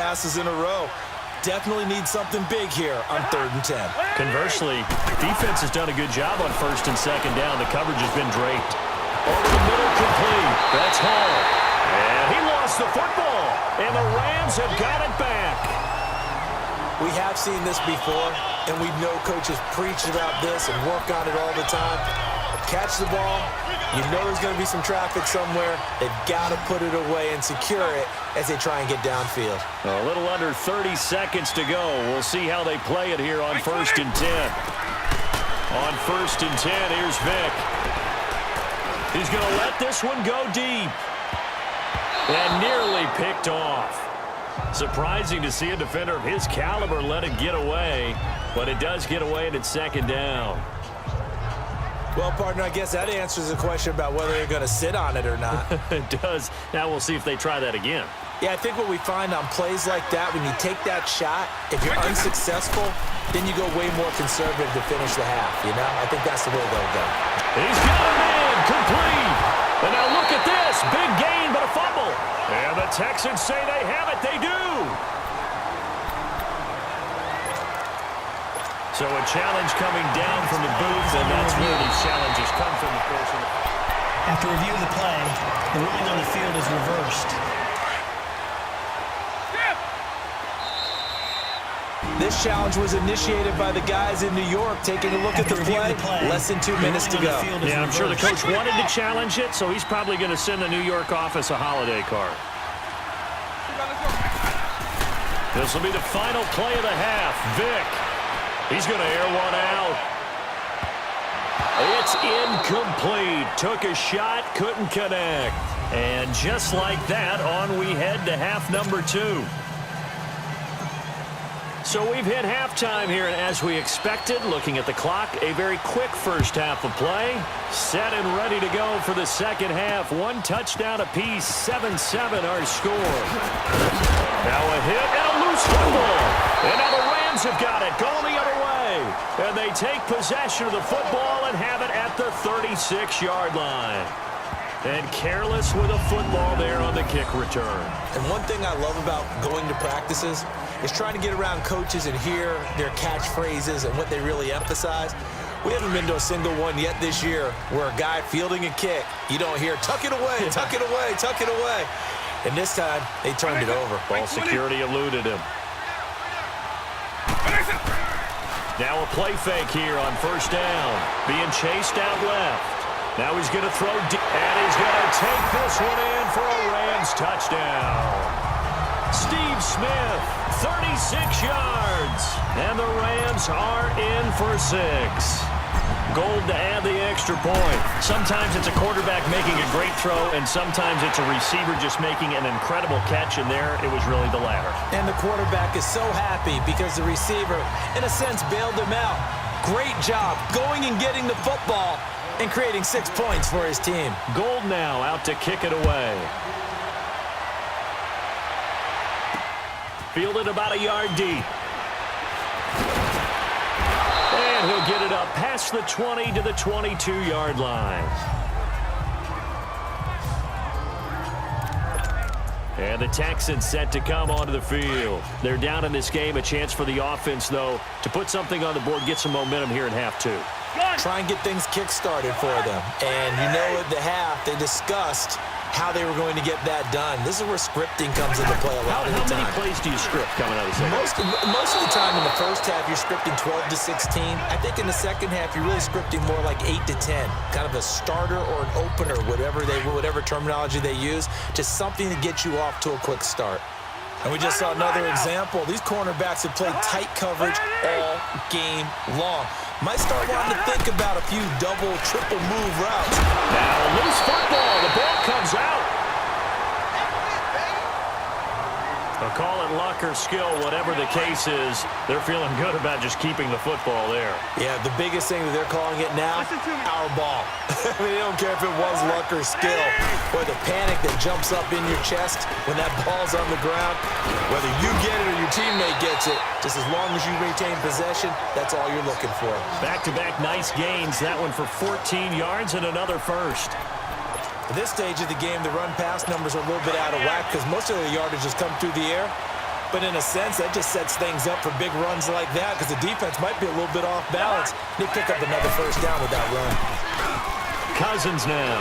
passes in a row. Definitely need something big here on 3rd and 10. Conversely, defense has done a good job on 1st and 2nd down. The coverage has been draped. Over the middle, complete. That's Hall. And he lost the football. And the Rams have got it back. We have seen this before, and we know coaches preach about this and work on it all the time. Catch the ball. You know there's going to be some traffic somewhere. They've got to put it away and secure it as they try and get downfield. A little under 30 seconds to go. We'll see how they play it here on 1st and 10. On 1st and 10, here's Vick. He's going to let this one go deep. And nearly picked off. Surprising to see a defender of his caliber let it get away, but it does get away and it's 2nd down. Well, partner, I guess that answers the question about whether they're going to sit on it or not. It does. Now we'll see if they try that again. Yeah, I think what we find on plays like that, when you take that shot, if you're unsuccessful, then you go way more conservative to finish the half, you know? I think that's the way they'll go. He's got a man, complete. And now look at this. Big gain, but a fumble. And the Texans say they have it. They do. So a challenge coming down from the booth, and that's where these challenges come from, of course. After review of the play, the ruling on the field is reversed. This challenge was initiated by the guys in New York taking a look at the play. Less than 2 minutes to go. Yeah, I'm sure the coach wanted to challenge it, so he's probably going to send the New York office a holiday card. This will be the final play of the half. Vick. He's going to air one out. It's incomplete. Took a shot, couldn't connect. And just like that, on we head to half number 2. So we've hit halftime here, and as we expected, looking at the clock, a very quick first half of play. Set and ready to go for the second half. 1 touchdown apiece, 7-7 our score. Now a hit and a loose football. And now the Rams have got it, going the other way. And they take possession of the football and have it at the 36-yard line. And careless with a football there on the kick return. And one thing I love about going to practices is trying to get around coaches and hear their catchphrases and what they really emphasize. We haven't been to a single one yet this year where a guy fielding a kick, you don't hear, tuck it away, tuck it away, tuck it away. And this time, they turned it over. Ball security eluded him. Now a play fake here on first down. Being chased out left. Now he's going to throw deep, and he's going to take this one in for a Rams touchdown. Steve Smith, 36 yards, and the Rams are in for 6. Gold to add the extra point. Sometimes it's a quarterback making a great throw, and sometimes it's a receiver just making an incredible catch, and there it was really the latter. And the quarterback is so happy because the receiver, in a sense, bailed him out. Great job going and getting the football and creating 6 points for his team. Gold now out to kick it away. Fielded about a yard deep. And he'll get it up past the 20 to the 22-yard line. And the Texans set to come onto the field. They're down in this game. A chance for the offense, though, to put something on the board, get some momentum here in half 2. Try and get things kick-started for them. And you know at the half, they discussed how they were going to get that done. This is where scripting comes into play a lot of the time. How many plays do you script coming out of the second? Most of the time in the first half, you're scripting 12 to 16. I think in the second half, you're really scripting more like 8 to 10. Kind of a starter or an opener, whatever terminology they use, just something to get you off to a quick start. And we just saw another example. These cornerbacks have played tight coverage all game long. Might start wanting to think about a few double, triple move routes. Now a loose football. The ball comes out. They'll call it luck or skill, whatever the case is. They're feeling good about just keeping the football there. Yeah, the biggest thing that they're calling it now, our ball. I mean, they don't care if it was luck or skill, or the panic that jumps up in your chest when that ball's on the ground. Whether you get it or your teammate gets it, just as long as you retain possession, that's all you're looking for. Back-to-back nice gains. That one for 14 yards and another first. At this stage of the game, the run-pass numbers are a little bit out of whack because most of the yardage has come through the air. But in a sense, that just sets things up for big runs like that because the defense might be a little bit off balance. They pick up another first down with that run. Cousins now.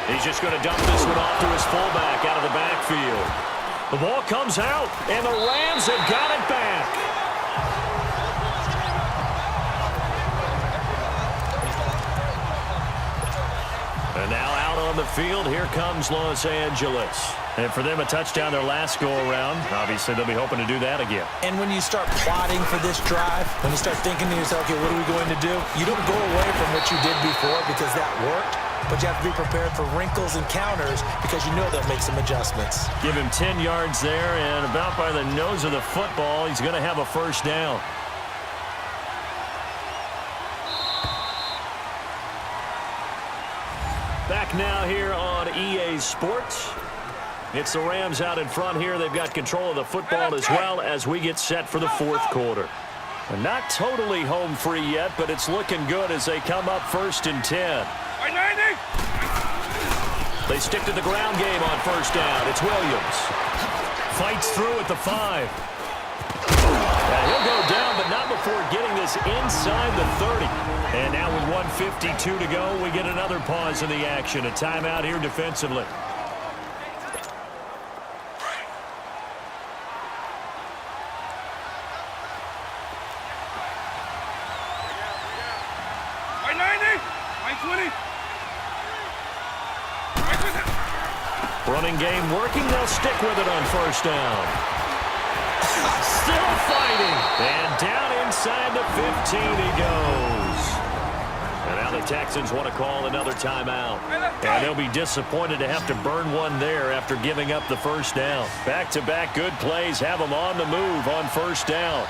He's just going to dump this one off to his fullback out of the backfield. The ball comes out, and the Rams have got it back. And now out on the field, here comes Los Angeles. And for them, a touchdown their last go-around. Obviously, they'll be hoping to do that again. And when you start plotting for this drive, when you start thinking to yourself, okay, what are we going to do? You don't go away from what you did before because that worked, but you have to be prepared for wrinkles and counters because you know they'll make some adjustments. Give him 10 yards there, and about by the nose of the football, he's going to have a first down. Back now here on EA Sports. It's the Rams out in front here. They've got control of the football as well as we get set for the fourth quarter. And not totally home free yet, but it's looking good as they come up 1st and 10. They stick to the ground game on first down. It's Williams. Fights through at the 5. And he'll go down, but not before getting this inside the 30. And now with 1:52 to go, we get another pause in the action. A timeout here defensively. Running game working. They'll stick with it on first down. Still fighting. And down inside the 15 he goes. And now the Texans want to call another timeout. And they'll be disappointed to have to burn one there after giving up the first down. Back-to-back good plays have them on the move on first down.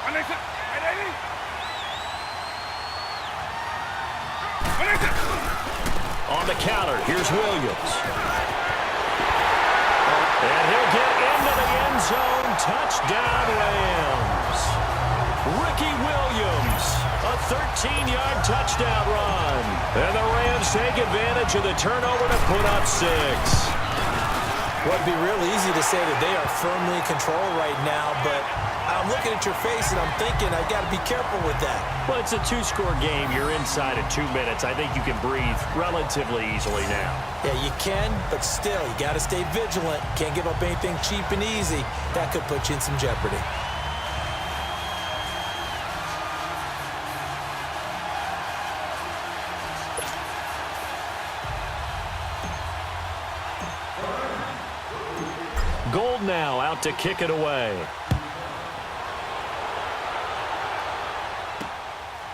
On the counter, here's Williams. And he'll get into the end zone. Touchdown, Rams. Ricky Williams, a 13-yard touchdown run. And the Rams take advantage of the turnover to put up 6. Well, it'd be real easy to say that they are firmly in control right now, but I'm looking at your face and I'm thinking I got to be careful with that. Well, it's a 2-score game. You're inside at 2 minutes. I think you can breathe relatively easily now. Yeah, you can, but still, you got to stay vigilant. Can't give up anything cheap and easy. That could put you in some jeopardy. Gold now out to kick it away.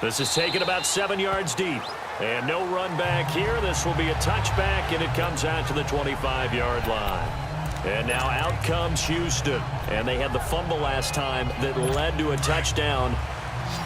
This is taken about 7 yards deep. And no run back here. This will be a touchback, and it comes out to the 25-yard line. And now out comes Houston. And they had the fumble last time that led to a touchdown.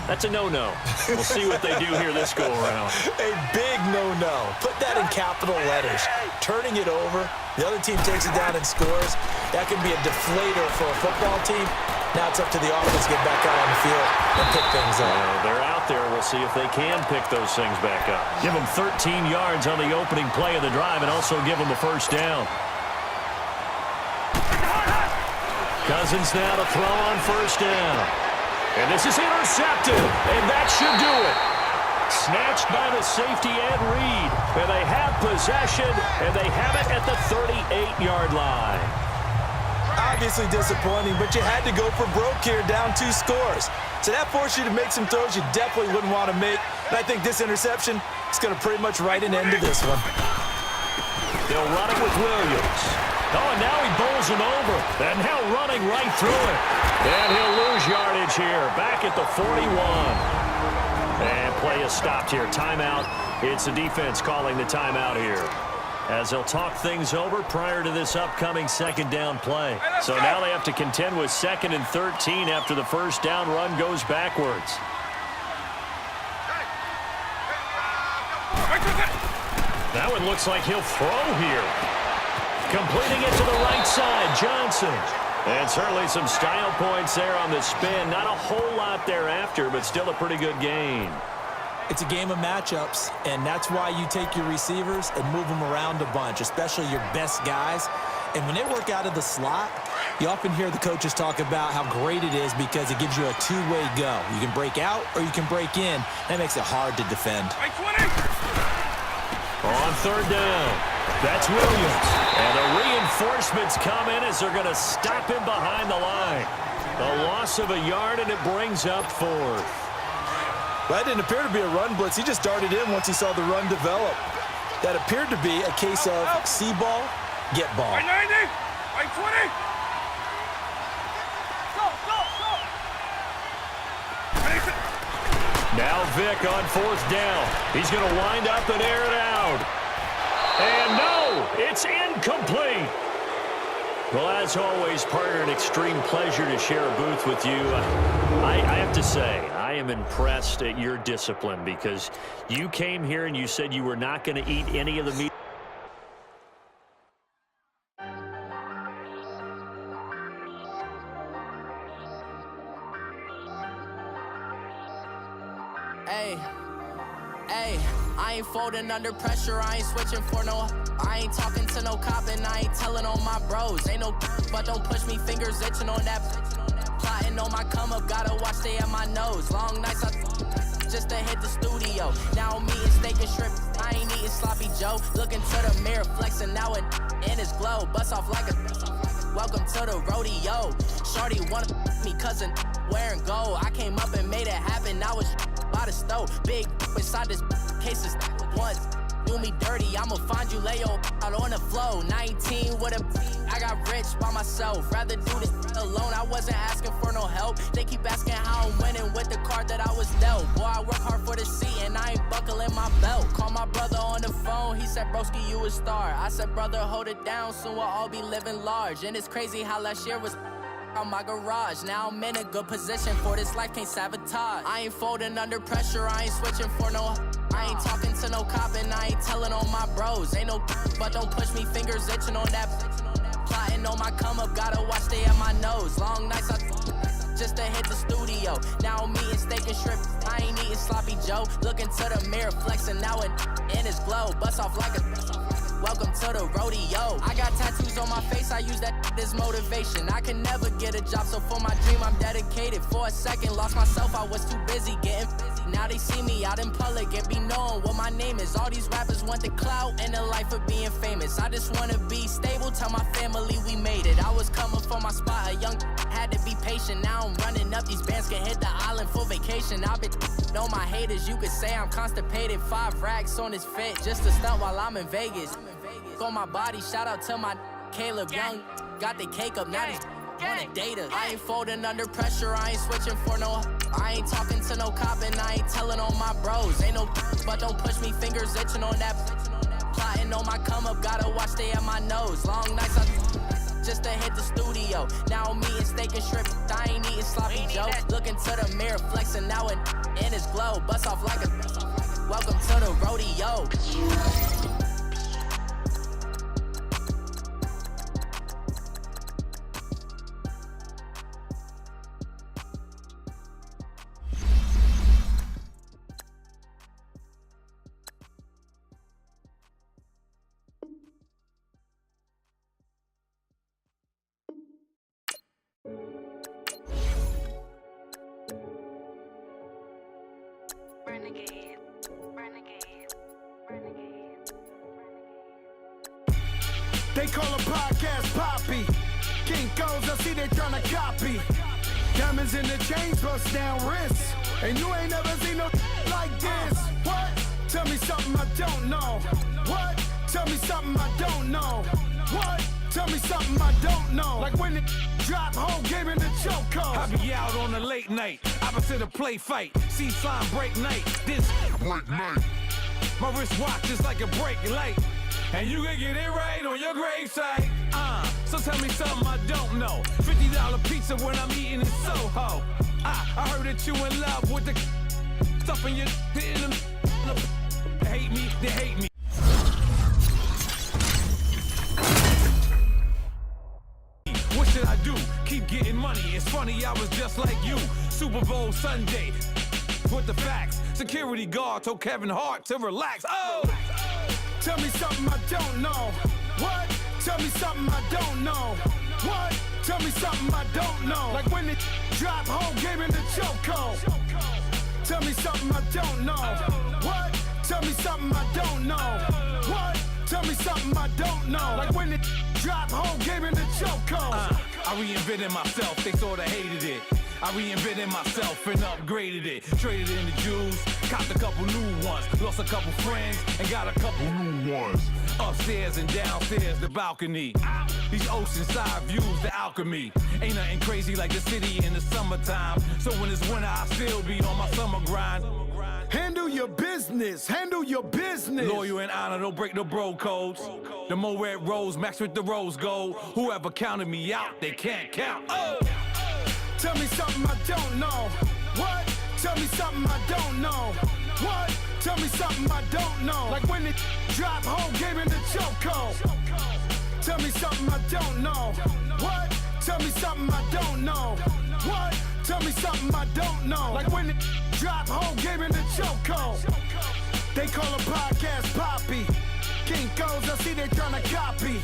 That's a no-no. We'll see what they do here this go-around. A big no-no. Put that in capital letters. Turning it over, the other team takes it down and scores. That can be a deflator for a football team. Now it's up to the offense to get back out on the field and pick things up. They're out there. We'll see if they can pick those things back up. Give them 13 yards on the opening play of the drive and also give them a first down. Cousins now to throw on first down. And this is intercepted, and that should do it. Snatched by the safety Ed Reed. And they have possession, and they have it at the 38-yard line. Obviously disappointing, but you had to go for broke here, down 2 scores. So that forced you to make some throws you definitely wouldn't want to make. And I think this interception is going to pretty much write an end to this one. They'll run it with Williams. Oh, and now he bowls him over. And now running right through it. And he'll lose yardage here, back at the 41. And play is stopped here. Timeout. It's the defense calling the timeout here, as they'll talk things over prior to this upcoming second down play. So now they have to contend with 2nd and 13 after the first down run goes backwards. That one looks like he'll throw here. Completing it to the right side, Johnson. And certainly some style points there on the spin. Not a whole lot thereafter, but still a pretty good gain. It's a game of matchups, and that's why you take your receivers and move them around a bunch, especially your best guys. And when they work out of the slot, you often hear the coaches talk about how great it is because it gives you a two-way go. You can break out or you can break in. That makes it hard to defend. On third down, that's Williams. And the reinforcements come in as they're going to stop him behind the line. The loss of a yard, and it brings up fourth. That didn't appear to be a run blitz. He just darted in once he saw the run develop. That appeared to be a case of see ball, get ball. By 90, by 20. Now Vick on fourth down. He's going to wind up and air it out. And no, it's incomplete. Well, as always, partner, an extreme pleasure to share a booth with you. I have to say, I am impressed at your discipline because you came here and you said you were not going to eat any of the meat. Hey, I ain't folding under pressure, I ain't switching for no. I ain't talking to no cop and I ain't telling on my bros. Ain't no but don't push me, fingers itching on that. Plotting on my come up, gotta watch stay at my nose. Long nights just to hit the studio. Now I'm eating steak and shrimp, I ain't eating sloppy Joe. Looking to the mirror, flexing now and in his glow. Bust off like a welcome to the rodeo. Shorty wanna me cousin wearing gold. I came up and made it happen, I was by the stove. Big inside this cases once. Do me dirty, I'ma find you, lay your out on the floor. 19 with a I got rich by myself. Rather do this alone, I wasn't asking for no help. They keep asking how I'm winning with the card that I was dealt. Boy, I work hard for the seat and I ain't buckling my belt. Call my brother on the phone, he said, broski, you a star. I said, brother, hold it down, soon we'll all be living large. And it's crazy how last year was on my garage. Now I'm in a good position for this life, can't sabotage. I ain't folding under pressure, I ain't switching for no. I ain't talking to no cop and I ain't telling on my bros. Ain't no but don't push me, fingers itching on that. Plotting on my come up, gotta watch stay at my nose. Long nights just to hit the studio. Now I'm eating steak and shrimp, I ain't eating sloppy Joe. Looking to the mirror, flexing now and in his glow. Bust off like a welcome to the rodeo. I got tattoos on my face, I use that as motivation. I can never get a job, so for my dream I'm dedicated. For a second, lost myself, I was too busy getting busy. Now they see me out in public and be knowing what my name is. All these rappers want the clout and the life of being famous. I just wanna be stable, tell my family we made it. I was coming for my spot, a young had to be patient. Now I'm running up, these bands can hit the island for vacation. I've been know my haters, you could say I'm constipated. 5 racks on his fit, just to stunt while I'm in Vegas. On my body, shout out to my Caleb Young. Got the cake up, now he's on a data. I ain't folding under pressure, I ain't switching for no. I ain't talking to no cop and I ain't telling on my bros. Ain't no but don't push me, fingers itching on that. Plotting on my come up, gotta watch stay at my nose. Long nights just to hit the studio. Now I'm eating steak and shrimp, I ain't eating sloppy Joe. Looking to the mirror, flexing now and in his glow. Bust off like a welcome to the rodeo. They call a podcast Poppy. Kinkos, I see they tryna copy. Diamonds in the chains, bust down wrists. And you ain't never seen no like this. What? Tell me something I don't know. What? Tell me something I don't know. What? Tell me something I don't know. Like when it drop, whole game in the chokehold. I be out on a late night, opposite a play fight. See slime break night, this break night. My wristwatch is like a break light. And you can get it right on your gravesite. So tell me something I don't know. $50 pizza when I'm eating in Soho. I heard that you in love with the stuff in your in them. They hate me, they hate me. What should I do? Keep getting money. It's funny, I was just like you. Super Bowl Sunday. With the facts. Security guard told Kevin Hart to relax. Oh! Tell me something I don't know. What? Tell me something I don't know. What? Tell me something I don't know. Like when it drop, whole game in the chokehold. Tell me something I don't know. What? Tell me something I don't know. What? Tell me something I don't know. Like when it drop, whole game in the chokehold. I reinvented myself, they sorta hated it. I reinvented myself and upgraded it. Traded in the Jews, copped a couple new ones. Lost a couple friends and got a couple new ones. Upstairs and downstairs, the balcony. These oceanside views, the alchemy. Ain't nothing crazy like the city in the summertime. So when it's winter, I still be on my summer grind. Handle your business, handle your business. Loyal and honor, don't break the bro codes. The more red rose, match with the rose gold. Whoever counted me out, they can't count. Oh! Tell me something I don't know. What? Tell me something I don't know. What? Tell me something I don't know. Like when it drop, whole game in the chokehold. Tell me something I don't know. What? Tell me something I don't know. What? Tell me something I don't know. Like when it drop, whole game in the chokehold. They call a podcast Poppy. Kinkos, I see they tryna copy.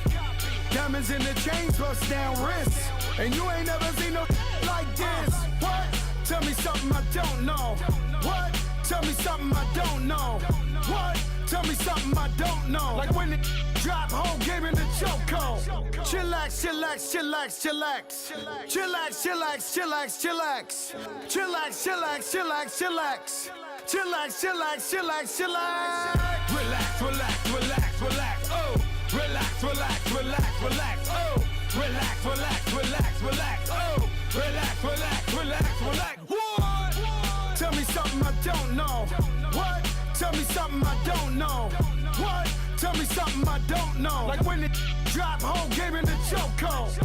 Diamonds in the chains, bust down wrists. And you ain't never seen no like this. What? Tell me something I don't know. What? Tell me something I don't know. What? Tell me something I don't know. Like when it drop, whole game in the chokehold. Chillax, chillax, chillax, chillax. Chillax, chillax, chillax, chillax. Chillax, chillax, chillax, chillax. Chillax, chillax, chillax, chillax. Relax, relax, relax, relax, oh. Relax, relax, relax, relax, oh. Relax, relax, relax, relax, oh. Relax, relax, relax, relax. What? Tell me something I don't know. What? Tell me something I don't know. What? Tell me something I don't know. Like when it drop, whole game in the chokehold.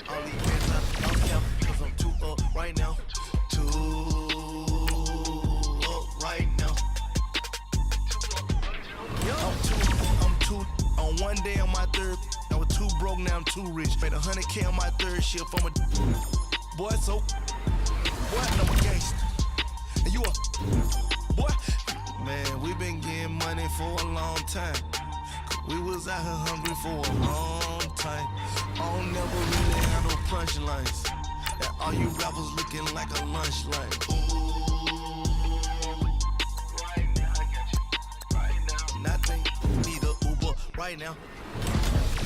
All these bands I count, cause I'm too up right now. Too up right now. I'm too on one day on my third. I was too broke, now I'm too rich. Made 100K on my third shift. I'm a boy, so what? I'm a gangster. And you a boy? Man, we been getting money for a long time. We was out here hungry for a long time. I don't never really have no punchlines. And all you rappers looking like a lunch line. Ooh, right now, I got you. Right now, nothing. Need a Uber right now.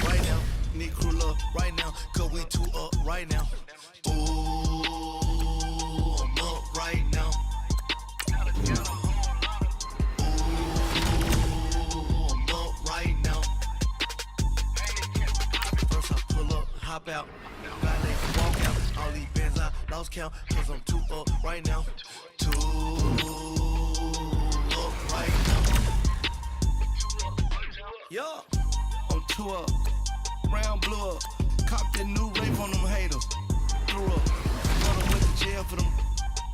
Right now, need crew love right now. Cause we too up right now. Ooh, I'm up right now. Hop out, valet, walk out. All these bands I lost count, cause I'm too up right now. Too up right now. Yeah, I'm too up. Round blew up. Copped that new rape on them haters. Threw up. Brother went to jail for them.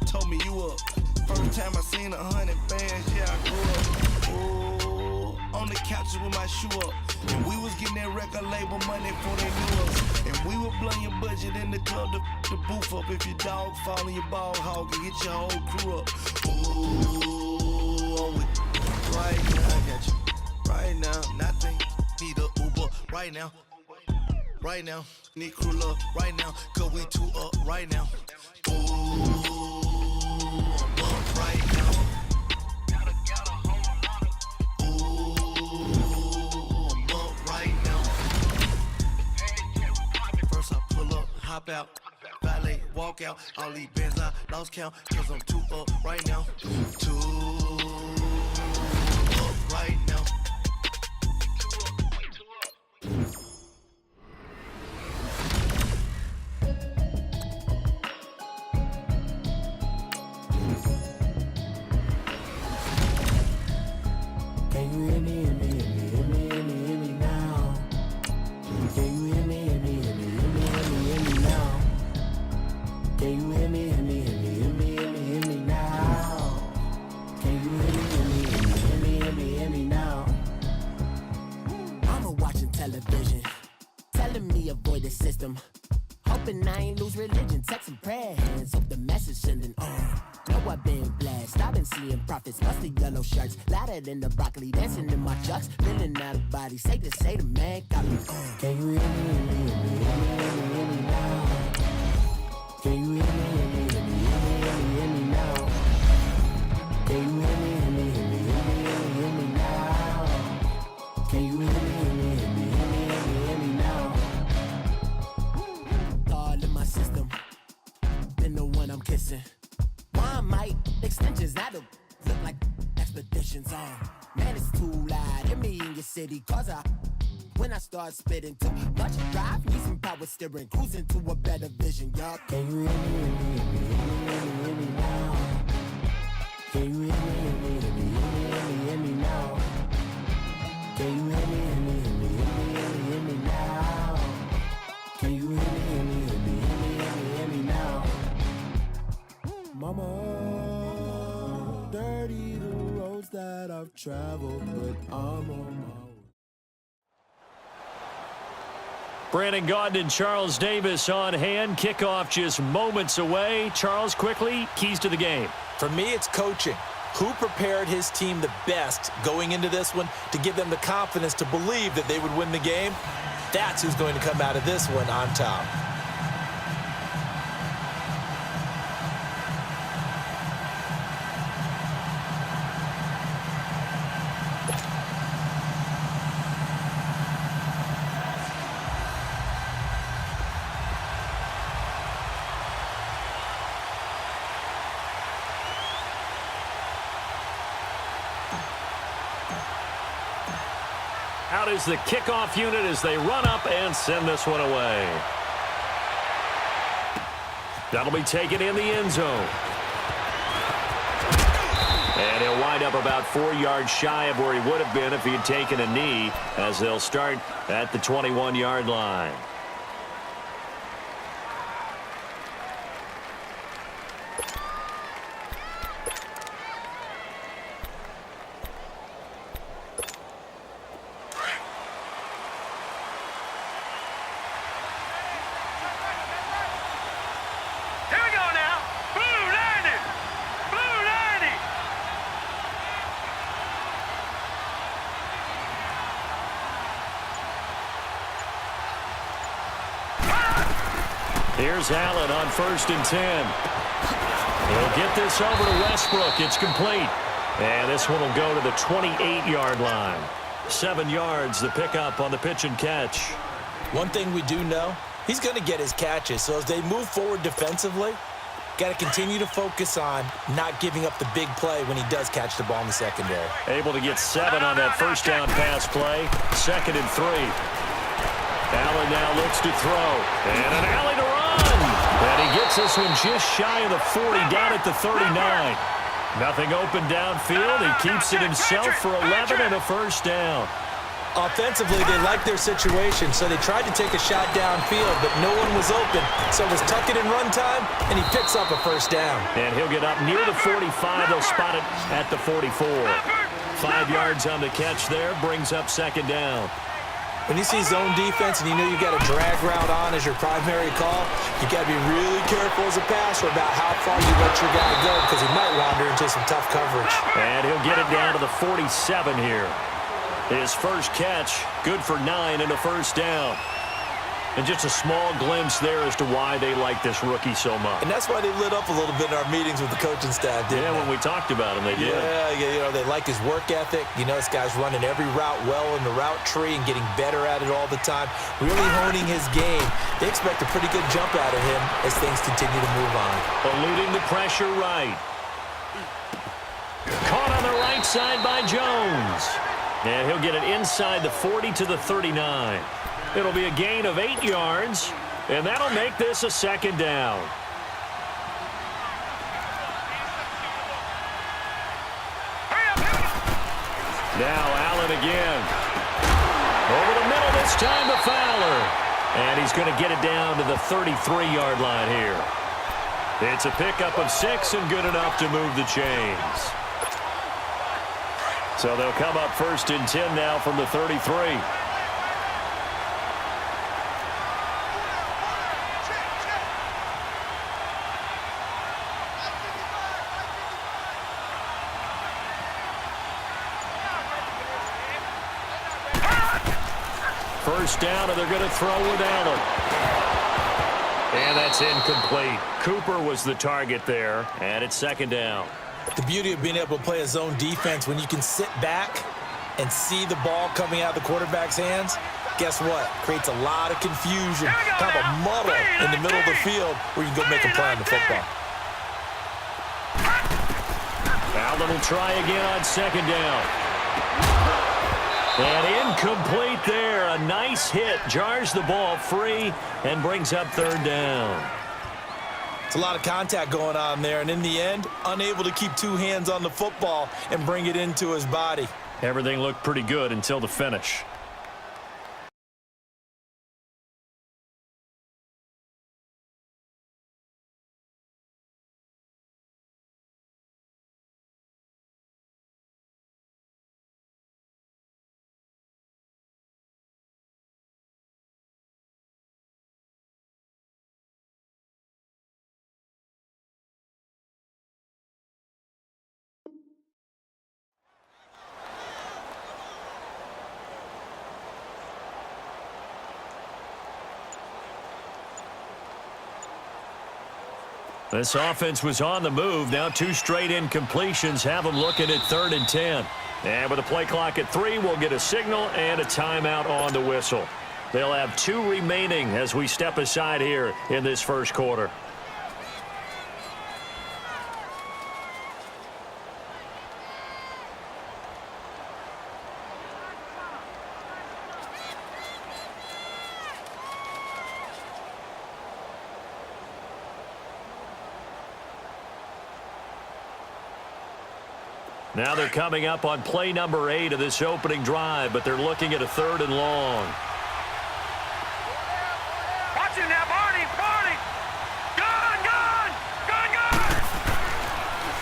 Told me you up. First time I seen 100 bands, yeah, I grew up. Ooh, on the couches with my shoe up. And we was getting that record label money before they knew us. And we were blowing your budget in the club to boof up. If your dog fall in your ball hog and get your whole crew up. Ooh, right now, I got you. Right now, nothing. Need a Uber right now. Right now, need crew love right now. Cause we too up right now. Ooh, I'm up right now. Hop out, valet, walk out. All these bands I lost count, cause I'm too up right now. Too right now. Can you hear me, hear me, hear me, hear me, hear me, hear me now? Can you hear me, hear me, hear me, hear me, hear me, hear me now? Can you hear me, hear me, hear me, hear me, hear me, hear me now? Can you hear me, hear me, hear me, hear me, hear me, hear me now? Mama watching television, telling me avoid the system. Hoping I ain't lose religion, texting prayer hands, hope the message sending on. Know I've been blessed, I've been seeing prophets, mustard yellow shirts, louder than the broccoli, dancing in my chucks, feeling out of body, safe to say the man got me on. Can you hear me, hear me, hear me, hear me, hear me, hear me now? Can you hear me, hear me, hear me, hear me, hear me, hear me now? Can you hear me, hear me, hear me, hear me, hear me, hear me now? Can you hear me, hear me, hear me, hear me, hear me, hear me now? All in my system, been the one I'm kissing. Why might extensions out of look like expeditions on? Man, it's too loud. Hear me in your city, cause when I start spitting too much drive, need some power steering, cruising to a better vision, y'all. Can you hear me, hear me, hear me, hear me, hear me now? Can you hear me, hear me, hear me, hear me, hear me, hear me now? Can you hear me, hear me, hear me, hear me, hear me, hear me now? Can you hear me, hear me, hear me, hear me, hear me, hear me now? Mama, dirty the roads that I've traveled, but I'm on my way. Brandon Gaudin and Charles Davis on hand. Kickoff just moments away. Charles, quickly, keys to the game. For me, it's coaching. Who prepared his team the best going into this one to give them the confidence to believe that they would win the game? That's who's going to come out of this one on top. Out is the kickoff unit as they run up and send this one away. That'll be taken in the end zone. And he'll wind up about 4 yards shy of where he would have been if he had taken a knee, as they'll start at the 21-yard line. Here's Allen on 1st and 10. He'll get this over to Westbrook. It's complete. And this one will go to the 28-yard line. 7 yards, the pickup on the pitch and catch. One thing we do know, he's going to get his catches. So as they move forward defensively, got to continue to focus on not giving up the big play when he does catch the ball in the secondary. Able to get 7 on that first down pass play. 2nd and 3. Allen now looks to throw. And an alley to run. And he gets this one just shy of the 40, down at the 39. Nothing open downfield. He keeps it himself for 11 and a first down. Offensively, they liked their situation, so they tried to take a shot downfield, but no one was open. So it was tuck it in run time, and he picks up a first down. And he'll get up near the 45. They'll spot it at the 44. 5 yards on the catch there, brings up 2nd down. When you see zone defense and you know you've got a drag route on as your primary call, you got to be really careful as a passer about how far you let your guy go because he might wander into some tough coverage. And he'll get it down to the 47 here. His first catch, good for 9 and a first down. And just a small glimpse there as to why they like this rookie so much. And that's why they lit up a little bit in our meetings with the coaching staff, didn't they? Yeah, when we talked about him, they did. Yeah, you know, they like his work ethic. You know, this guy's running every route well in the route tree and getting better at it all the time, really honing his game. They expect a pretty good jump out of him as things continue to move on. Eluding the pressure right. Caught on the right right side by Jones. And he'll get it inside the 40 to the 39. It'll be a gain of 8 yards, and that'll make this a second down. Now Allen again. Over the middle this time to Fowler. And he's going to get it down to the 33-yard line here. It's a pickup of 6 and good enough to move the chains. So they'll come up 1st and 10 now from the 33. First down, and they're going to throw with Allen. And that's incomplete. Cooper was the target there, and it's second down. The beauty of being able to play a zone defense when you can sit back and see the ball coming out of the quarterback's hands, guess what? Creates a lot of confusion, kind of a muddle in the middle of the field where you can go make a play on the football. Allen will try again on second down. And incomplete there. A nice hit. Jars the ball free and brings up third down. It's a lot of contact going on there, and in the end, unable to keep 2 hands on the football and bring it into his body. Everything looked pretty good until the finish. This offense was on the move. Now 2 straight incompletions have them looking at 3rd and 10. And with a play clock at 3, we'll get a signal and a timeout on the whistle. They'll have 2 remaining as we step aside here in this first quarter. Now they're coming up on play number 8 of this opening drive, but they're looking at a 3rd and long. Watch it now, Barney! Gone!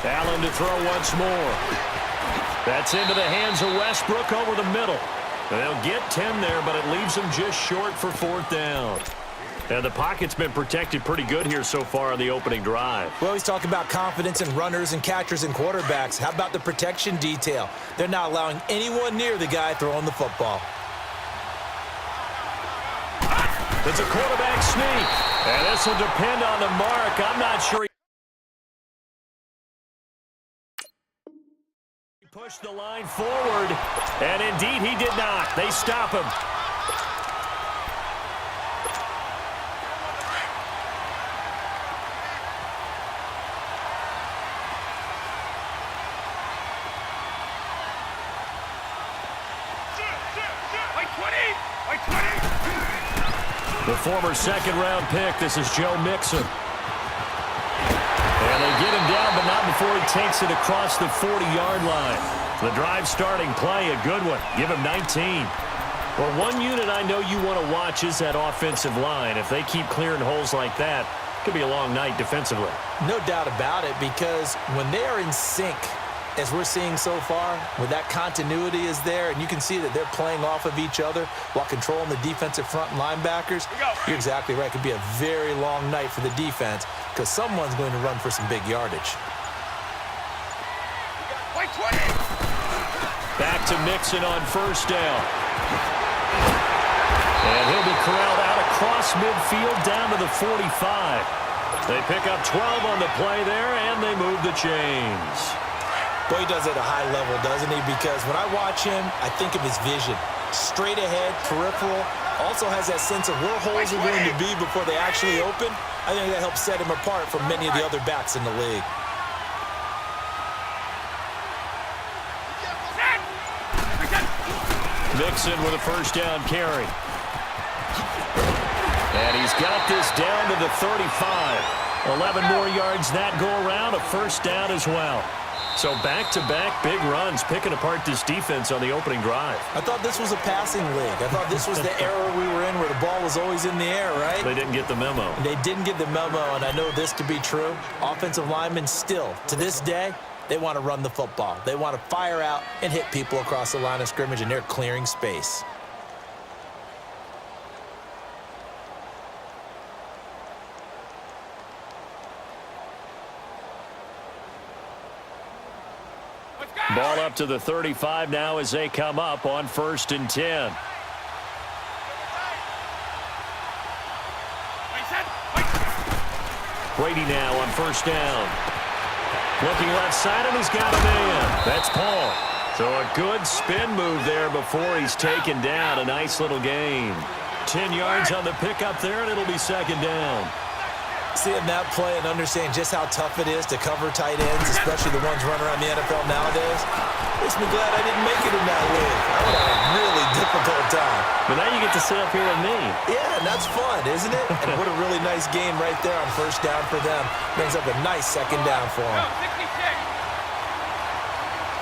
Allen to throw once more. That's into the hands of Westbrook over the middle. They'll get 10 there, but it leaves them just short for 4th down. And the pocket's been protected pretty good here so far on the opening drive. We always talk about confidence in runners and catchers and quarterbacks. How about the protection detail? They're not allowing anyone near the guy throwing the football. It's a quarterback sneak. And this will depend on the mark. I'm not sure he pushed the line forward. And indeed he did not. They stop him. The former second-round pick, this is Joe Mixon. And they get him down, but not before he takes it across the 40-yard line. The drive starting play, a good one. Give him 19. Well, one unit I know you want to watch is that offensive line. If they keep clearing holes like that, it could be a long night defensively. No doubt about it, because when they are in sync, as we're seeing so far, when that continuity is there, and you can see that they're playing off of each other while controlling the defensive front linebackers, you're exactly right. It could be a very long night for the defense because someone's going to run for some big yardage. Back to Mixon on first down. And he'll be corralled out across midfield down to the 45. They pick up 12 on the play there, and they move the chains. Boy, he does it at a high level, doesn't he? Because when I watch him, I think of his vision. Straight ahead, peripheral, also has that sense of where holes are going to be before they actually open. I think that helps set him apart from many of the other backs in the league. Mixon with a first down carry. And he's got this down to the 35. 11 more yards that go around, a first down as well. So back-to-back big runs, picking apart this defense on the opening drive. I thought this was a passing league. I thought this was the era we were in where the ball was always in the air, right? They didn't get the memo. They didn't get the memo, and I know this to be true. Offensive linemen still, to this day, they want to run the football. They want to fire out and hit people across the line of scrimmage, and they're clearing space. Ball up to the 35 now as they come up on 1st and 10. Brady now on 1st down. Looking left side, and he's got a man. That's Paul. So a good spin move there before he's taken down. A nice little gain. 10 yards on the pickup there, and it'll be 2nd down. Seeing that play and understanding just how tough it is to cover tight ends, especially the ones running around the NFL nowadays, makes me glad I didn't make it in that league. I would have a really difficult time. But now you get to sit up here with me. Yeah, and that's fun, isn't it? And what a really nice game right there on 1st down for them. Brings up a nice 2nd down for them. 66.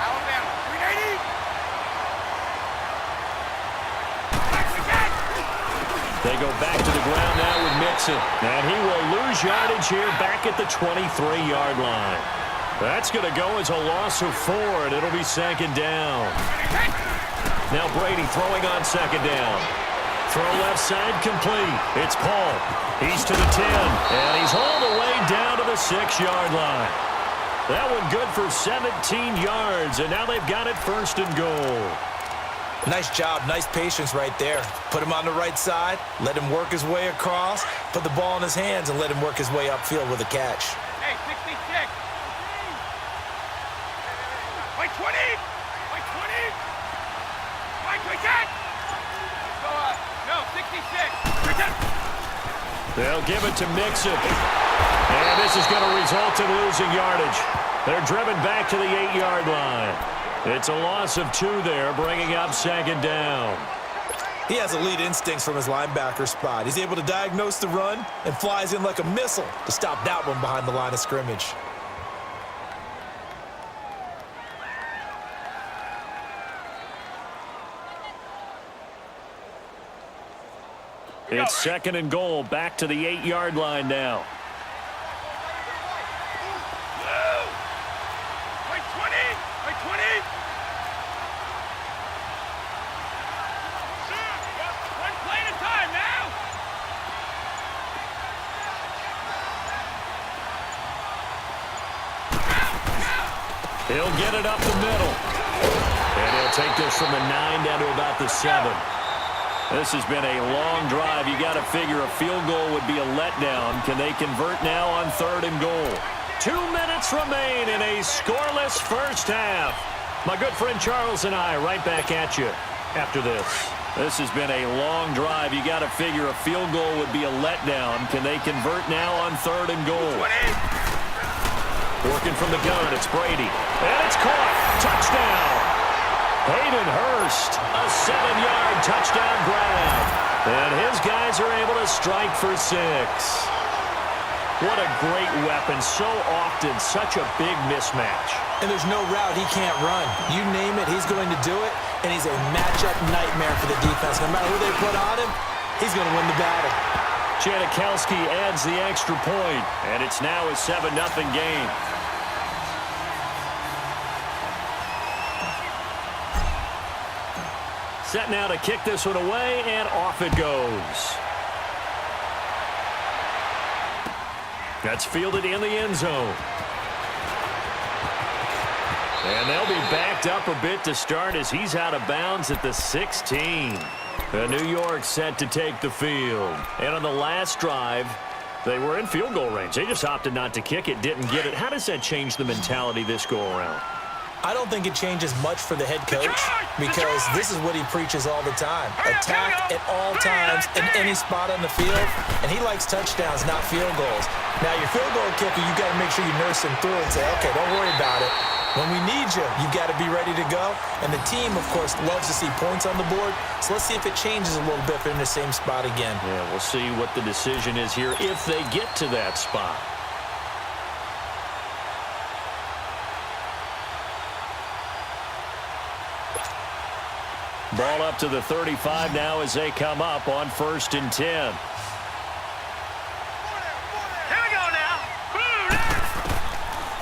Alabama, 380. They go back to the ground now with Mixon. And he will lose yardage here back at the 23-yard line. That's going to go as a loss of 4, and it'll be 2nd down. Now Brady throwing on 2nd down. Throw left side complete. It's Paul. He's to the 10, and he's all the way down to the 6-yard line. That one good for 17 yards, and now they've got it 1st and goal. Nice job, nice patience right there. Put him on the right side, let him work his way across, put the ball in his hands, and let him work his way upfield with a catch. Hey, 66. Wait, 20. Wait, 20. Wait, 10. Go up. No, 66. 10. They'll give it to Mixon. And this is going to result in losing yardage. They're driven back to the 8-yard line. It's a loss of 2 there, bringing up 2nd down. He has elite instincts from his linebacker spot. He's able to diagnose the run and flies in like a missile to stop that one behind the line of scrimmage. It's 2nd and goal, back to the 8-yard line now. Wait, 20. Wait, 20. One play at a time now. He'll get it up the middle. And he'll take this from the 9 down to about the 7. This has been a long drive. You got to figure a field goal would be a letdown. Can they convert now on 3rd and goal? 2 minutes remain in a scoreless first half. My good friend Charles and I right back at you after this. This has been a long drive. You got to figure a field goal would be a letdown. Can they convert now on 3rd and goal? Working from the gun, it's Brady. And it's caught. Touchdown. Hayden Hurst, a 7-yard touchdown grab. And his guys are able to strike for 6. What a great weapon. So often, such a big mismatch. And there's no route he can't run. You name it, he's going to do it. And he's a matchup nightmare for the defense. No matter who they put on him, he's going to win the battle. Janikowski adds the extra point. And it's now a 7-0 game. Set now to kick this one away, and off it goes. That's fielded in the end zone. And they'll be backed up a bit to start as he's out of bounds at the 16. The New York set to take the field. And on the last drive, they were in field goal range. They just opted not to kick it, didn't get it. How does that change the mentality this go-around? I don't think it changes much for the head coach because this is what he preaches all the time. Attack at all times in any spot on the field, and he likes touchdowns, not field goals. Now, your field goal kicker, you got to make sure you nurse him through and say, okay, don't worry about it. When we need you, you've got to be ready to go. And the team, of course, loves to see points on the board. So let's see if it changes a little bit if they're in the same spot again. Yeah, we'll see what the decision is here if they get to that spot. Ball up to the 35 now as they come up on 1st and 10. Here we go now.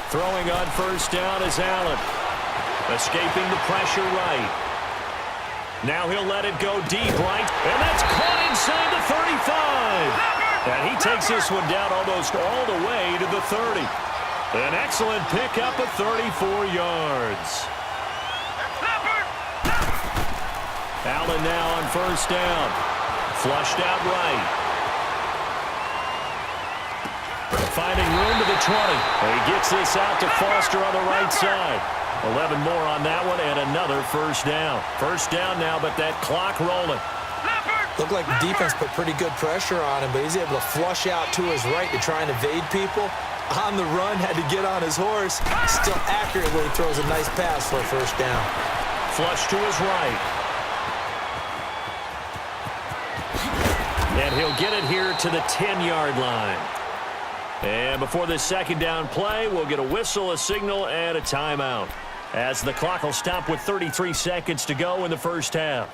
Throwing on 1st down is Allen. Escaping the pressure right. Now he'll let it go deep right. And that's caught inside the 35. And he takes this one down almost all the way to the 30. An excellent pickup of 34 yards. Allen now on 1st down. Flushed out right. Finding room to the 20. He gets this out to Foster on the right side. 11 more on that one and another 1st down. 1st down now, but that clock rolling. Looked like the defense put pretty good pressure on him, but he's able to flush out to his right to try and evade people. On the run, had to get on his horse. Still accurately throws a nice pass for a 1st down. Flush to his right. And he'll get it here to the 10-yard line. And before this 2nd down play, we'll get a whistle, a signal, and a timeout, as the clock will stop with 33 seconds to go in the 1st half.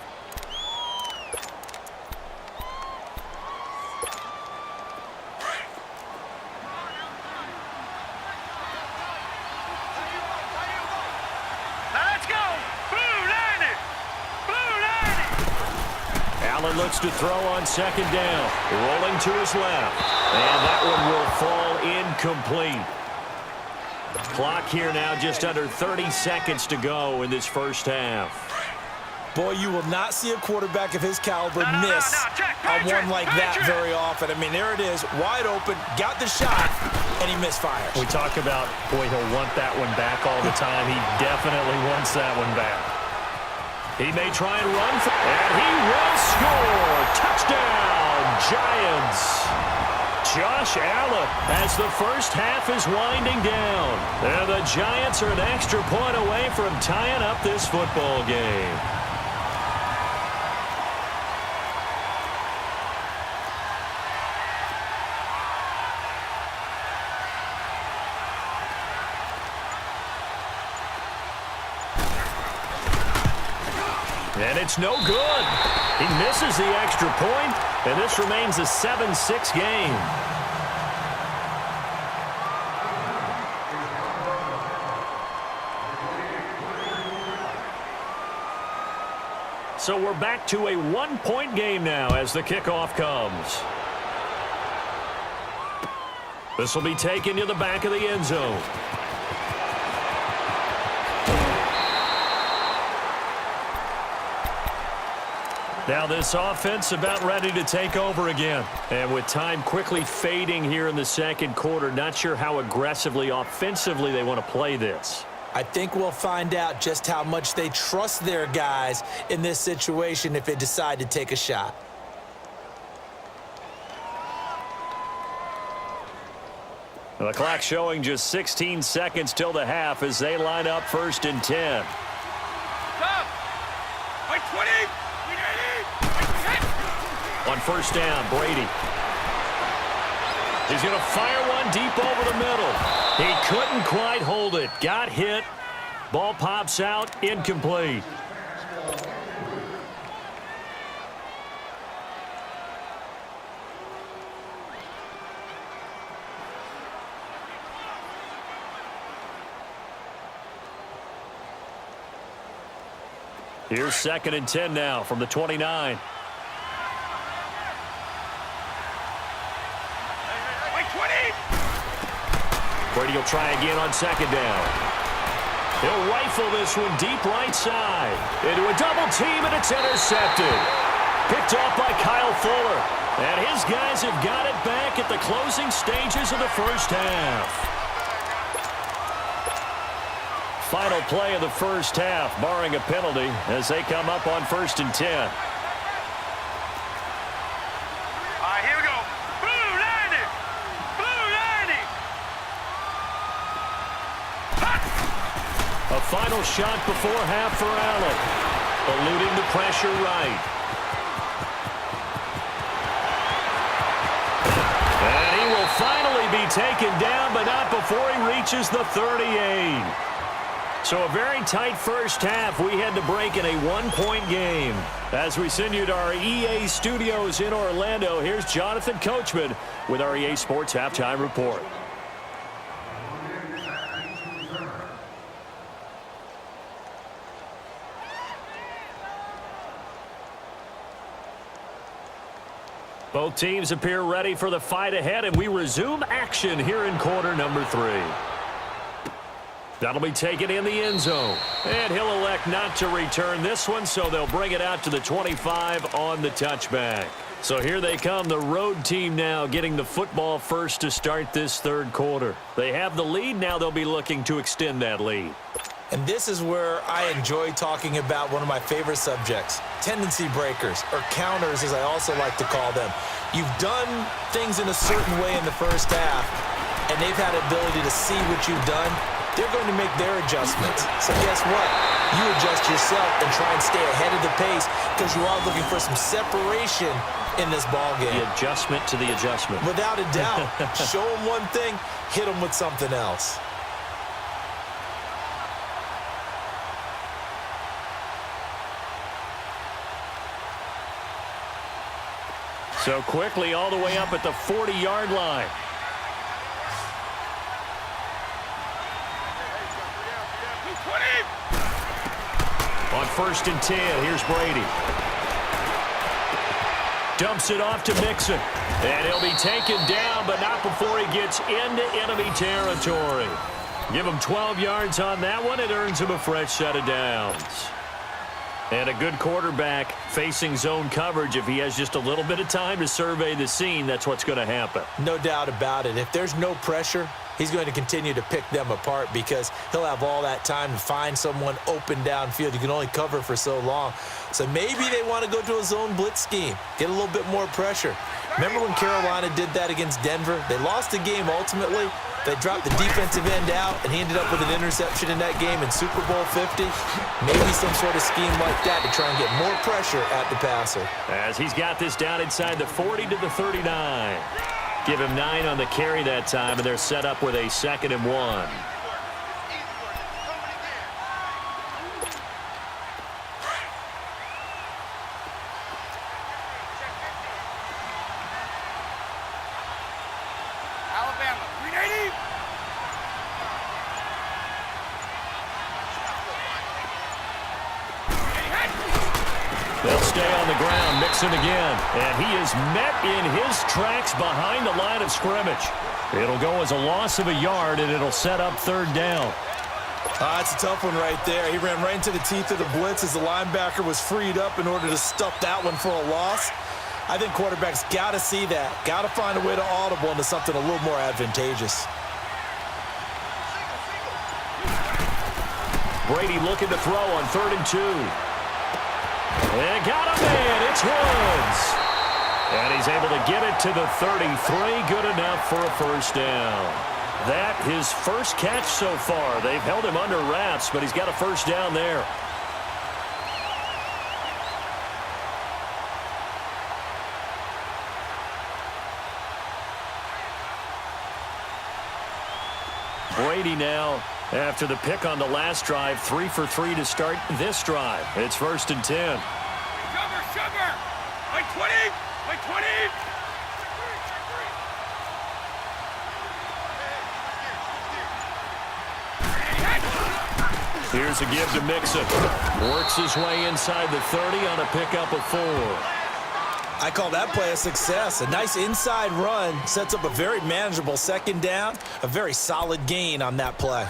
Allen looks to throw on 2nd down. Rolling to his left. And that one will fall incomplete. Clock here now just under 30 seconds to go in this 1st half. Boy, you will not see a quarterback of his caliber miss on one like that very often. I mean, there it is, wide open, got the shot, and he misfires. We talk about, boy, he'll want that one back all the time. He definitely wants that one back. He may try and run, and he will score. Touchdown, Giants. Josh Allen as the 1st half is winding down. And the Giants are an extra point away from tying up this football game. And it's no good. He misses the extra point, and this remains a 7-6 game. So we're back to a 1-point game now as the kickoff comes. This will be taken to the back of the end zone. Now this offense about ready to take over again. And with time quickly fading here in the 2nd quarter, not sure how aggressively, offensively they want to play this. I think we'll find out just how much they trust their guys in this situation if they decide to take a shot. The clock showing just 16 seconds till the half as they line up 1st and 10. Stop! Like 20! On 1st down, Brady. He's going to fire one deep over the middle. He couldn't quite hold it. Got hit. Ball pops out. Incomplete. Here's 2nd and 10 now from the 29. Brady will try again on 2nd down. He'll rifle this one deep right side. Into a double team, and it's intercepted. Picked off by Kyle Fuller. And his guys have got it back at the closing stages of the 1st half. Final play of the 1st half, barring a penalty, as they come up on 1st and 10. final shot before half for Allen. Eluding the pressure right. And he will finally be taken down, but not before he reaches the 38. So a very tight first half. We had to break in a one-point game. As we send you to our EA studios in Orlando, here's Jonathan Coachman with our EA Sports Halftime Report. Both teams appear ready for the fight ahead, and we resume action here in quarter number 3. That'll be taken in the end zone. And he'll elect not to return this one, so they'll bring it out to the 25 on the touchback. So here they come, the road team now getting the football first to start this third quarter. They have the lead. Now they'll be looking to extend that lead. And this is where I enjoy talking about one of my favorite subjects, tendency breakers, or counters as I also like to call them. You've done things in a certain way in the first half, and they've had the ability to see what you've done. They're going to make their adjustments. So guess what? You adjust yourself and try and stay ahead of the pace because you are looking for some separation in this ballgame. The adjustment to the adjustment. Without a doubt. Show them one thing, hit them with something else. So quickly all the way up at the 40-yard line. On 1st and 10, here's Brady. Dumps it off to Mixon. And he'll be taken down, but not before he gets into enemy territory. Give him 12 yards on that one. It earns him a fresh set of downs. And a good quarterback facing zone coverage. If he has just a little bit of time to survey the scene, that's what's going to happen. No doubt about it. If there's no pressure, he's going to continue to pick them apart because he'll have all that time to find someone open downfield. You can only cover for so long. So maybe they want to go to a zone blitz scheme, get a little bit more pressure. Remember when Carolina did that against Denver? They lost the game ultimately. They dropped the defensive end out, and he ended up with an interception in that game in Super Bowl 50. Maybe some sort of scheme like that to try and get more pressure at the passer. As he's got this down inside the 40 to the 39. Give him 9 on the carry that time, and they're set up with a 2nd and 1. They'll stay on the ground, Mixon again, and he is met in his tracks behind the line of scrimmage. It'll go as a loss of a yard, and it'll set up 3rd down. That's a tough one right there. He ran right into the teeth of the blitz as the linebacker was freed up in order to stuff that one for a loss. I think quarterbacks got to see that, got to find a way to audible into something a little more advantageous. Brady looking to throw on 3rd and 2. And got a man. It's Woods. And he's able to get it to the 33. Good enough for a 1st down. That his first catch so far. They've held him under wraps, but he's got a 1st down there. Brady now, after the pick on the last drive, 3 for 3 to start this drive. It's 1st and 10. Sugar! Like 20! Like 20! Here's a give to Mixon. Works his way inside the 30 on a pickup of 4. I call that play a success. A nice inside run sets up a very manageable 2nd down, a very solid gain on that play.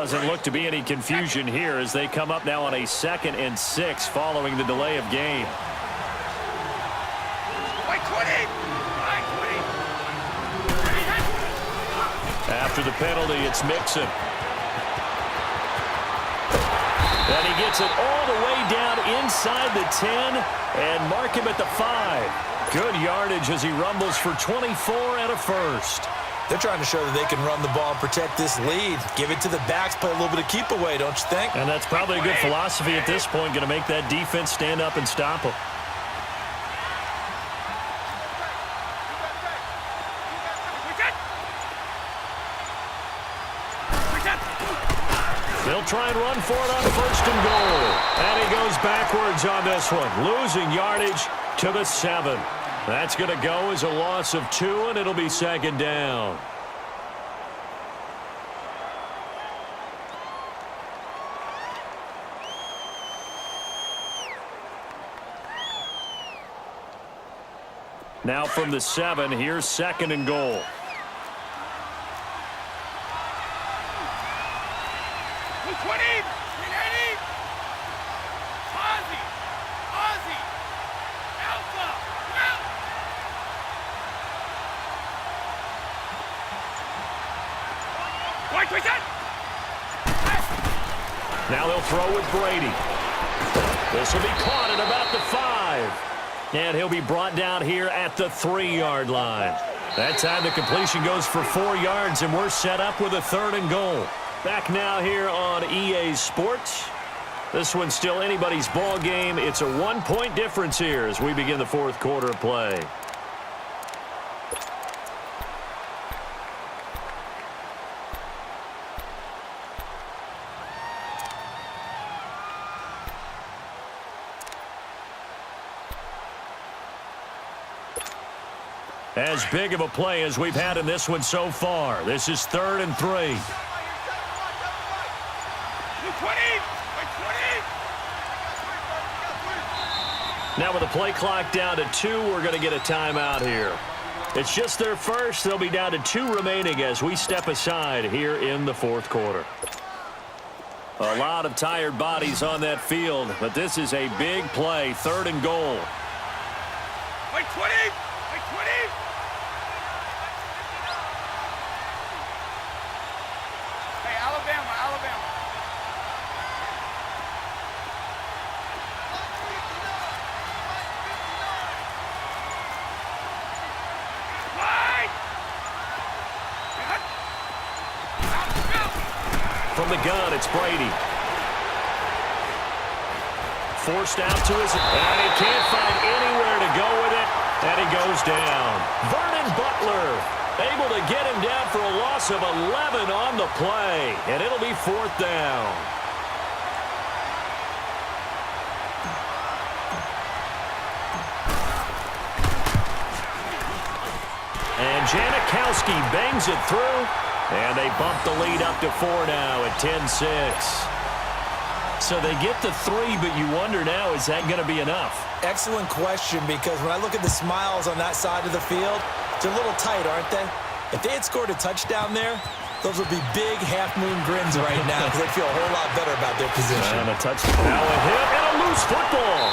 Doesn't look to be any confusion here as they come up now on a 2nd and 6 following the delay of game. After the penalty, it's Mixon. And he gets it all the way down inside the 10 and mark him at the 5. Good yardage as he rumbles for 24 and a first. They're trying to show that they can run the ball and protect this lead. Give it to the backs, play a little bit of keep away, don't you think? And that's probably a good philosophy at this point, going to make that defense stand up and stop them. They'll try and run for it on 1st and goal. And he goes backwards on this one, losing yardage to the 7. That's going to go as a loss of 2, and it'll be 2nd down. Now from the 7, here's 2nd and goal. Now they'll throw with Brady. This will be caught at about the 5. And he'll be brought down here at the 3-yard line. That time the completion goes for 4 yards, and we're set up with a 3rd and goal. Back now here on EA Sports. This one's still anybody's ball game. It's a 1-point difference here as we begin the 4th quarter of play. As big of a play as we've had in this one so far. This is 3rd and 3. Now with the play clock down to 2, we're going to get a timeout here. It's just their first. They'll be down to 2 remaining as we step aside here in the 4th quarter. A lot of tired bodies on that field, but this is a big play. 3rd and goal. Like 20! Like 20! Hey, Alabama, Alabama. From the gun, it's Brady. Forced out to his, and he can't find anywhere to go with it, and he goes down. Vernon Butler able to get him down for a loss of 11 on the play, and it'll be 4th down. And Janikowski bangs it through. And they bump the lead up to 4 now at 10-6. So they get the 3, but you wonder now, is that going to be enough? Excellent question, because when I look at the smiles on that side of the field, they're a little tight, aren't they? If they had scored a touchdown there, those would be big half-moon grins right now because they feel a whole lot better about their position. And a touchdown. Now a hit and a loose football.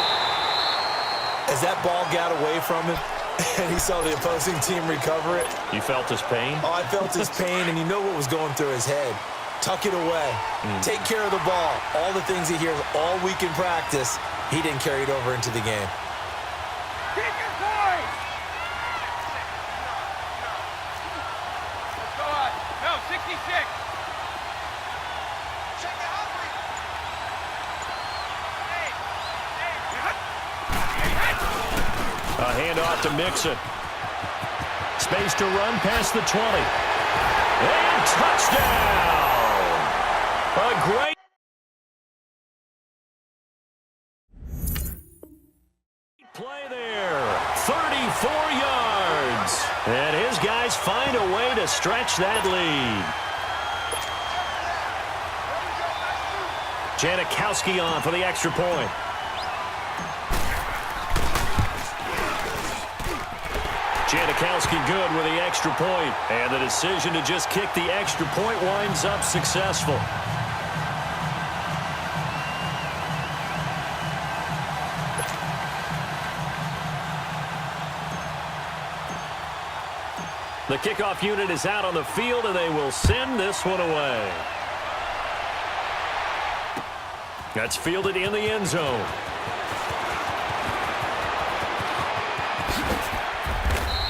As that ball got away from him, and he saw the opposing team recover it. You felt his pain? Oh, I felt his pain, and you know what was going through his head. Tuck it away. Take care of the ball. All the things he hears all week in practice, he didn't carry it over into the game. Kick it, boys! Let's go on. No, 66. A handoff to Mixon. Space to run past the 20. And touchdown! A great play there. 34 yards. And his guys find a way to stretch that lead. Janikowski on for the extra point. Janikowski good with the extra point. And the decision to just kick the extra point winds up successful. The kickoff unit is out on the field, and they will send this one away. That's fielded in the end zone.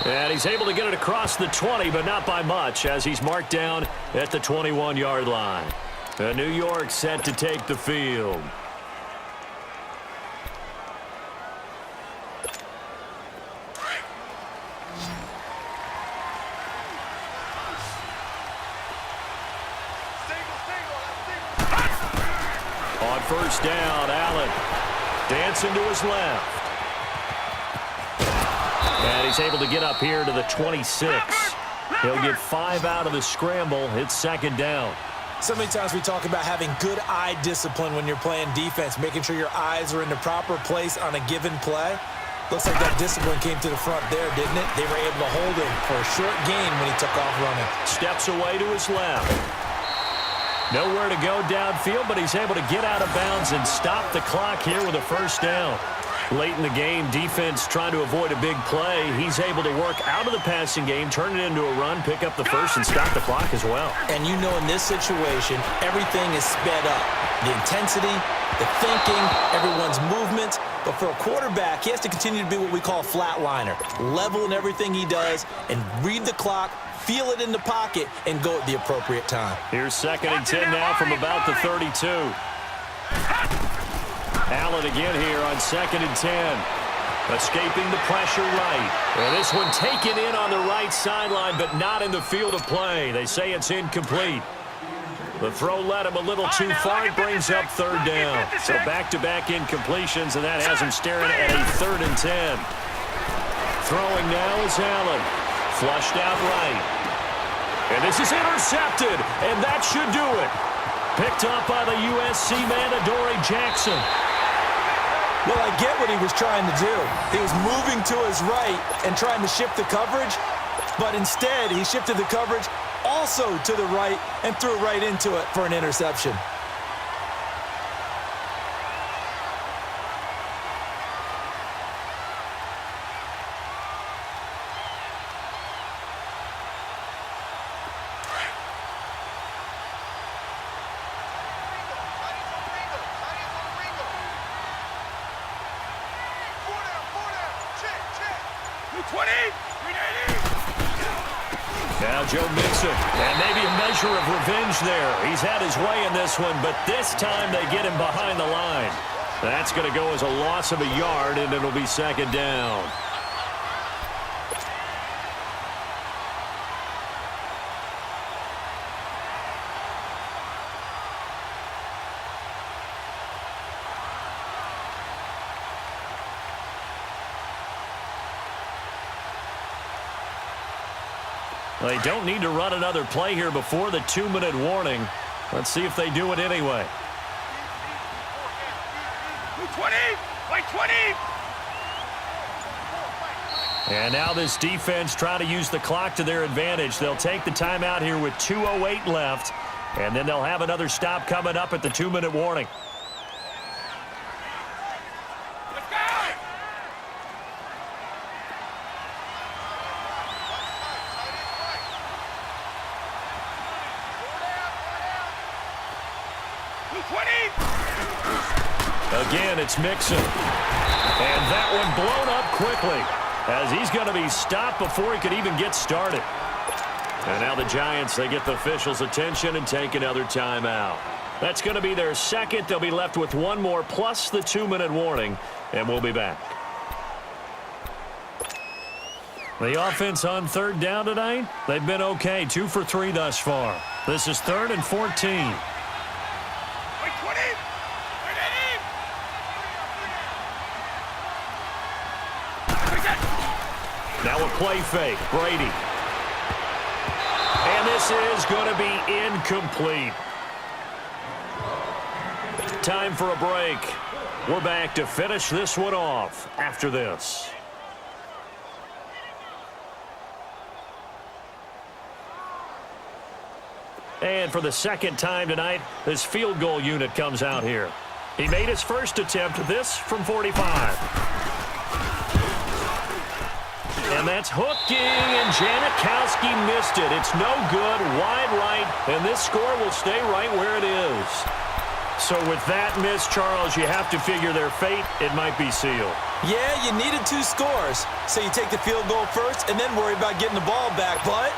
And he's able to get it across the 20, but not by much, as he's marked down at the 21-yard line. New York set to take the field. On first down, Allen dancing to his left. And he's able to get up here to the 26. He'll get 5 out of the scramble. It's second down. So many times we talk about having good eye discipline when you're playing defense, making sure your eyes are in the proper place on a given play. Looks like that discipline came to the front there, didn't it? They were able to hold him for a short gain when he took off running. Steps away to his left. Nowhere to go downfield, but he's able to get out of bounds and stop the clock here with a first down. Late in the game, defense trying to avoid a big play. He's able to work out of the passing game, turn it into a run, pick up the first, and stop the clock as well. And you know in this situation, everything is sped up. The intensity, the thinking, everyone's movements. But for a quarterback, he has to continue to be what we call a flatliner. Level in everything he does and read the clock, feel it in the pocket, and go at the appropriate time. Here's second and 10 now from about the 32. Allen again here on second and 10. Escaping the pressure right. And this one taken in on the right sideline, but not in the field of play. They say it's incomplete. The throw led him a little too far. It brings up third down. So back-to-back incompletions, and that has him staring at a third and 10. Throwing now is Allen. Flushed out right. And this is intercepted, and that should do it. Picked up by the USC man, Adoree Jackson. Well, I get what he was trying to do. He was moving to his right and trying to shift the coverage, but instead he shifted the coverage also to the right and threw right into it for an interception. Now Joe Mixon, and maybe a measure of revenge there. He's had his way in this one, but this time they get him behind the line. That's going to go as a loss of a yard, and it'll be second down. They don't need to run another play here before the 2-minute warning. Let's see if they do it anyway. 20! By 20! And now this defense trying to use the clock to their advantage. They'll take the timeout here with 2:08 left, and then they'll have another stop coming up at the 2-minute warning. Again, it's Mixon. And that one blown up quickly as he's going to be stopped before he could even get started. And now the Giants, they get the officials' attention and take another timeout. That's going to be their second. They'll be left with one more plus the 2-minute warning, and we'll be back. The offense on third down tonight, they've been okay. 2 for 3 thus far. This is 3rd and 14. Now a play fake, Brady. And this is going to be incomplete. Time for a break. We're back to finish this one off after this. And for the second time tonight, this field goal unit comes out here. He made his first attempt, this from 45. And that's hooking, and Janikowski missed it. It's no good, wide right, and this score will stay right where it is. So with that miss, Charles, you have to figure their fate. It might be sealed. Yeah, you needed 2 scores. So you take the field goal first and then worry about getting the ball back. But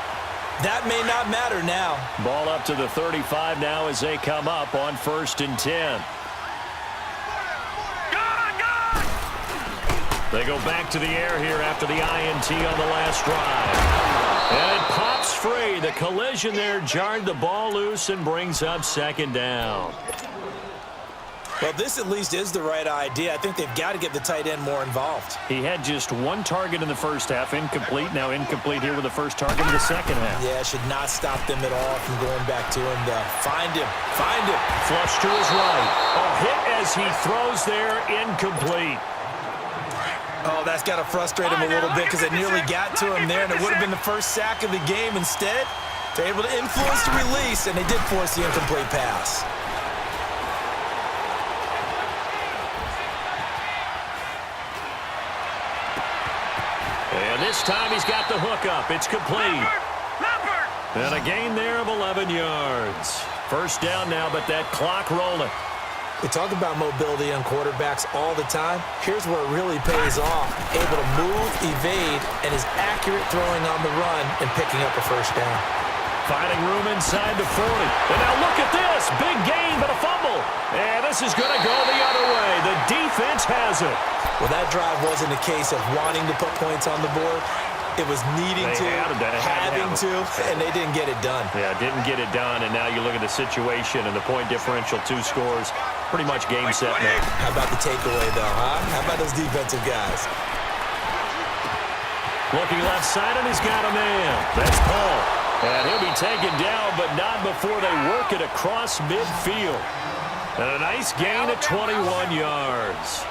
that may not matter now. Ball up to the 35 now as they come up on 1st and 10. They go back to the air here after the INT on the last drive. And it pops free. The collision there jarred the ball loose and brings up 2nd down. Well, this at least is the right idea. I think they've got to get the tight end more involved. He had just 1 target in the first half, incomplete. Now incomplete here with the first target in the second half. Yeah, should not stop them at all from going back to him. Find him. Flush to his right. Oh, hit as he throws there, incomplete. Oh, that's got to frustrate him a little bit because it nearly got to him there, and it would have been the first sack of the game. Instead, they're able to influence the release, and they did force the incomplete pass. And this time he's got the hook up. It's complete. And a gain there of 11 yards. First down now, but that clock rolling. We talk about mobility on quarterbacks all the time. Here's where it really pays off. Able to move, evade, and is accurate throwing on the run and picking up a first down. Finding room inside the 40. And now look at this. Big gain, but a fumble. And this is going to go the other way. The defense has it. Well, that drive wasn't a case of wanting to put points on the board. It was needing to, having to, and they didn't get it done. Yeah, didn't get it done, and now you look at the situation and the point differential, 2 scores, pretty much game, set, match. How about the takeaway, though, huh? How about those defensive guys? Looking left side, and he's got a man. That's Paul. And he'll be taken down, but not before they work it across midfield. And a nice gain of 21 yards.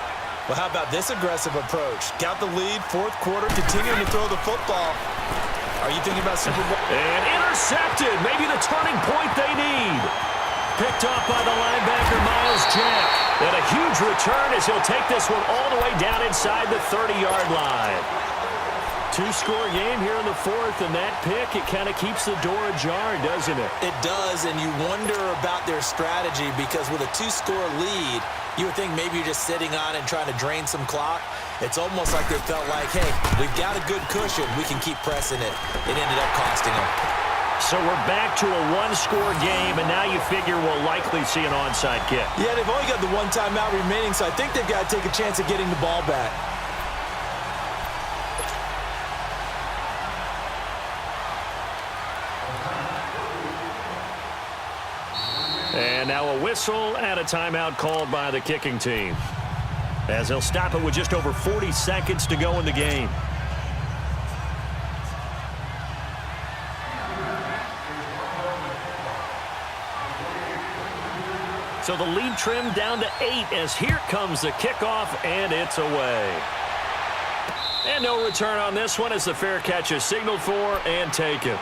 Well, how about this aggressive approach? Got the lead, 4th quarter, continuing to throw the football. Are you thinking about Super Bowl? And intercepted. Maybe the turning point they need. Picked off by the linebacker, Miles Jack. And a huge return as he'll take this one all the way down inside the 30-yard line. 2-score game here in the 4th, and that pick, it kind of keeps the door ajar, doesn't it? It does, and you wonder about their strategy because with a 2-score lead, you would think maybe you're just sitting on and trying to drain some clock. It's almost like they felt like, hey, we've got a good cushion. We can keep pressing it. It ended up costing them. So we're back to a 1-score game, and now you figure we'll likely see an onside kick. Yeah, they've only got the 1 timeout remaining, so I think they've got to take a chance at getting the ball back. And now a whistle and a timeout called by the kicking team, as they'll stop it with just over 40 seconds to go in the game. So the lead trimmed down to 8 as here comes the kickoff, and it's away. And no return on this one as the fair catch is signaled for and taken.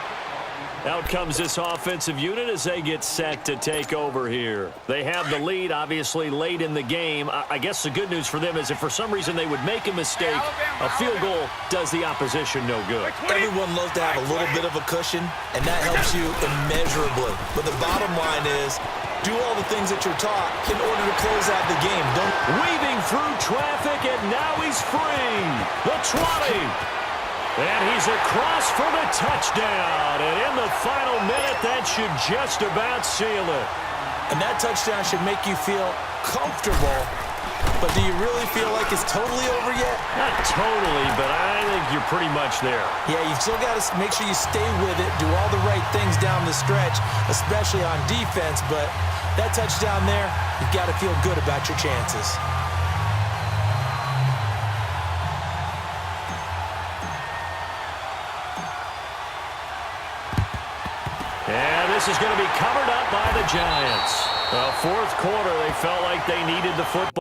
Out comes this offensive unit as they get set to take over here. They have the lead, obviously, late in the game. I guess the good news for them is if for some reason they would make a mistake, a field goal does the opposition no good. Everyone loves to have a little bit of a cushion, and that helps you immeasurably. But the bottom line is, do all the things that you're taught in order to close out the game. Weaving through traffic, and now he's free. The 20. And he's across for the touchdown. And in the final minute, that should just about seal it. And that touchdown should make you feel comfortable. But do you really feel like it's totally over yet? Not totally, but I think you're pretty much there. Yeah, you've still got to make sure you stay with it, do all the right things down the stretch, especially on defense. But that touchdown there, you've got to feel good about your chances. And this is going to be covered up by the Giants. 4th quarter, they felt like they needed the football.